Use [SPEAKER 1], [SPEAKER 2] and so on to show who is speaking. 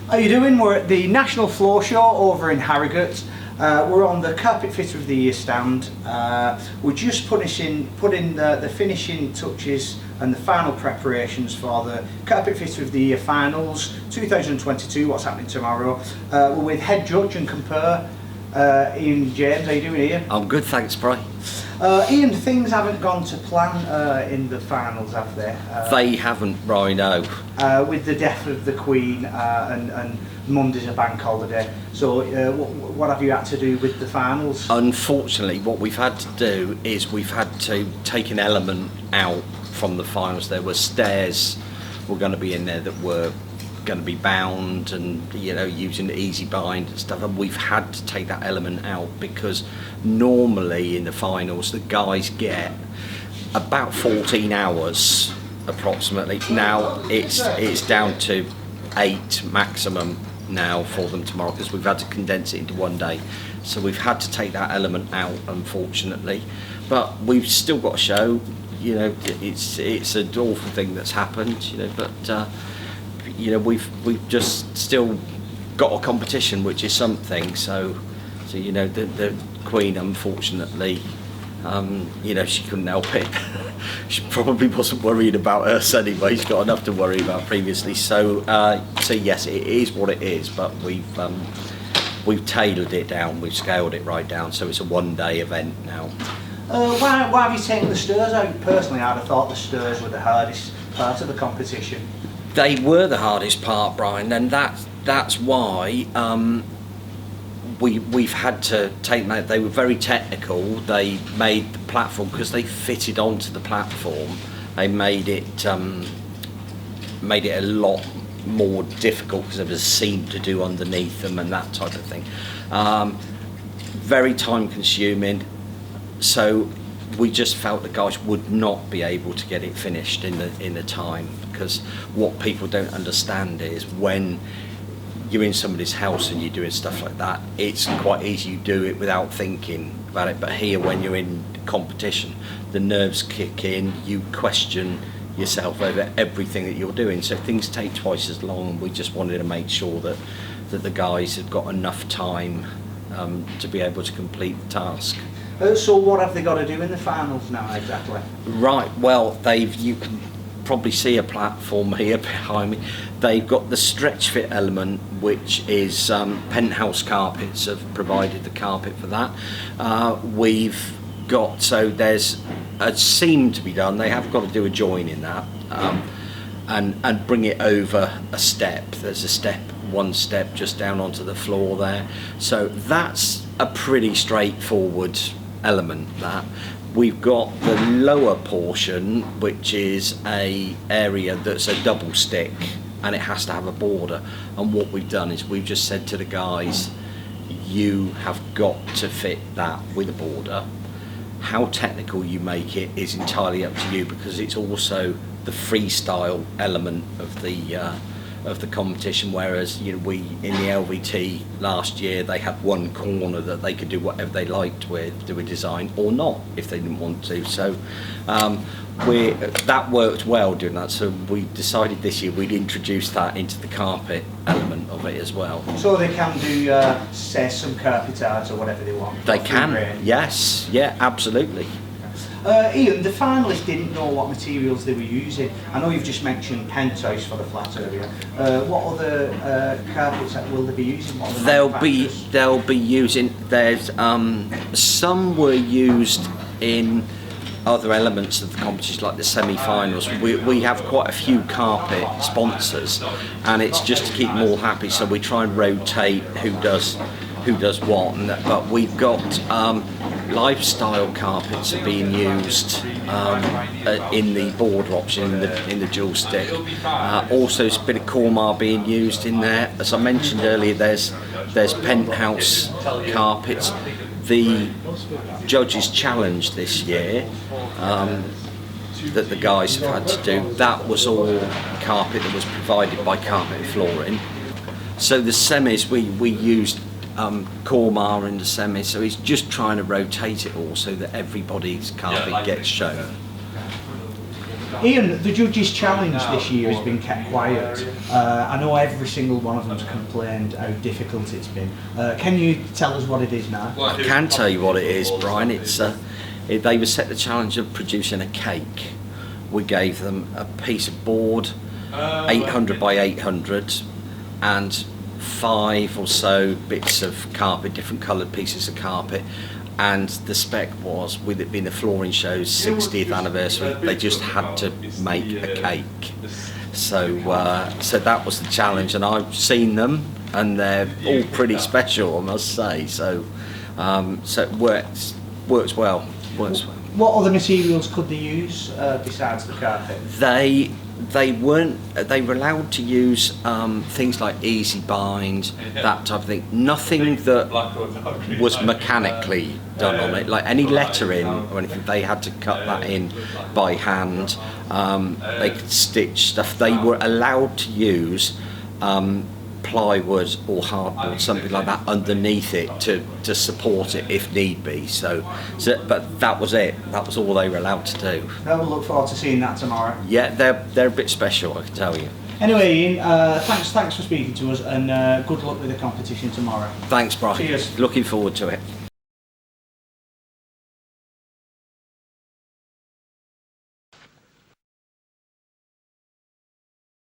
[SPEAKER 1] How you doing? We're at the National Floor Show over in Harrogate. We're on the Carpet Fitter of the Year stand. We're just putting the finishing touches and the final preparations for the Carpet Fitter of the Year finals 2022. What's happening tomorrow? We're with head judge and compare Ian James. How you doing, Ian?
[SPEAKER 2] I'm good, thanks, Brian.
[SPEAKER 1] Ian, things haven't gone to plan in the finals, have they?
[SPEAKER 2] They haven't, Brian, no.
[SPEAKER 1] With the death of the Queen and Monday's a bank holiday. So what have you had to do with the finals?
[SPEAKER 2] Unfortunately, what we've had to do is we've had to take an element out from the finals. There were stairs were going to be in there that were going to be bound and, you know, using the easy bind and stuff, and we've had to take that element out because normally in the finals the guys get about 14 hours approximately. Now it's down to 8 maximum now for them tomorrow because we've had to condense it into one day, so we've had to take that element out, unfortunately, but we've still got a show. You know, it's an awful thing that's happened, you know, but you know, we've just still got a competition, which is something. So you know, the Queen, unfortunately, you know, she couldn't help it. She probably wasn't worried about us anyway. She's got enough to worry about previously. So yes, it is what it is. But we've tailored it down. We've scaled it right down. So it's a one-day event now.
[SPEAKER 1] Why have you taken the stairs out? Personally, I'd have thought the stairs were the hardest part of the competition.
[SPEAKER 2] They were the hardest part, Brian, and that's why we've had to take them out. They were very technical. They made the platform, because they fitted onto the platform, they made it a lot more difficult because there was a seam to do underneath them and that type of thing. Very time consuming, so we just felt the guys would not be able to get it finished in the time, because what people don't understand is when you're in somebody's house and you're doing stuff like that, it's quite easy, you do it without thinking about it, but here when you're in competition, the nerves kick in, you question yourself over everything that you're doing, so things take twice as long, and we just wanted to make sure that the guys had got enough time to be able to complete the task.
[SPEAKER 1] So what have they got to do in the finals now exactly? Right,
[SPEAKER 2] well, you can probably see a platform here behind me. They've got the stretch fit element, which is Penthouse Carpets have provided the carpet for that. We've got, so there's a seam to be done. They have got to do a join in that and bring it over a step. There's one step just down onto the floor there. So that's a pretty straightforward element. That we've got the lower portion, which is a area that's a double stick, and it has to have a border, and what we've done is we've just said to the guys, you have got to fit that with a border. How technical you make it is entirely up to you, because it's also the freestyle element of the competition, whereas, you know, we in the LVT last year, they had one corner that they could do whatever they liked with, do a design or not if they didn't want to. So that worked well doing that, so we decided this year we'd introduce that into the carpet element of it as well.
[SPEAKER 1] So they can do say some carpet art or whatever they want?
[SPEAKER 2] They can, yes, yeah, absolutely.
[SPEAKER 1] Ian, the finalists didn't know what materials they were using. I know you've just mentioned Penthouse for the flat area. What other carpets will they be using?
[SPEAKER 2] They'll be using. There's some were used in other elements of the competition, like the semi-finals. We have quite a few carpet sponsors, and it's just to keep them all happy. So we try and rotate who does what, but we've got lifestyle carpets are being used in the border option, in the dual stick. Also, a bit of Cormar being used in there. As I mentioned earlier, there's Penthouse carpets. The judges' challenge this year that the guys have had to do, that was all carpet that was provided by Carpet and Flooring. So the semis, we used Cormar in the semi, so he's just trying to rotate it all so that everybody's carpet gets shown.
[SPEAKER 1] Ian, the judges' challenge this year has been kept quiet. I know every single one of them's complained how difficult it's been. Can you tell us what it is now?
[SPEAKER 2] I can tell you what it is, Brian. They were set the challenge of producing a cake. We gave them a piece of board, 800 by 800, and 5 or so bits of carpet, different coloured pieces of carpet. And the spec was, with it being the flooring show's 60th anniversary, they just had to make a cake. So that was the challenge, and I've seen them, and they're all pretty special, I must say. So it works well.
[SPEAKER 1] What other materials could they use besides the carpet?
[SPEAKER 2] They were allowed to use things like easy bind, that type of thing. Nothing that was mechanically done on it, like any lettering or anything. They had to cut that in by hand. They could stitch stuff. They were allowed to use plywood or hardboard, something like that, underneath it to support it if need be. But that was it. That was all they were allowed to do.
[SPEAKER 1] We'll look forward to seeing that tomorrow.
[SPEAKER 2] Yeah, they're a bit special, I can tell you.
[SPEAKER 1] Anyway, Ian, thanks for speaking to us, and good luck with the competition tomorrow.
[SPEAKER 2] Thanks, Brian.
[SPEAKER 1] Cheers.
[SPEAKER 2] Looking forward to it.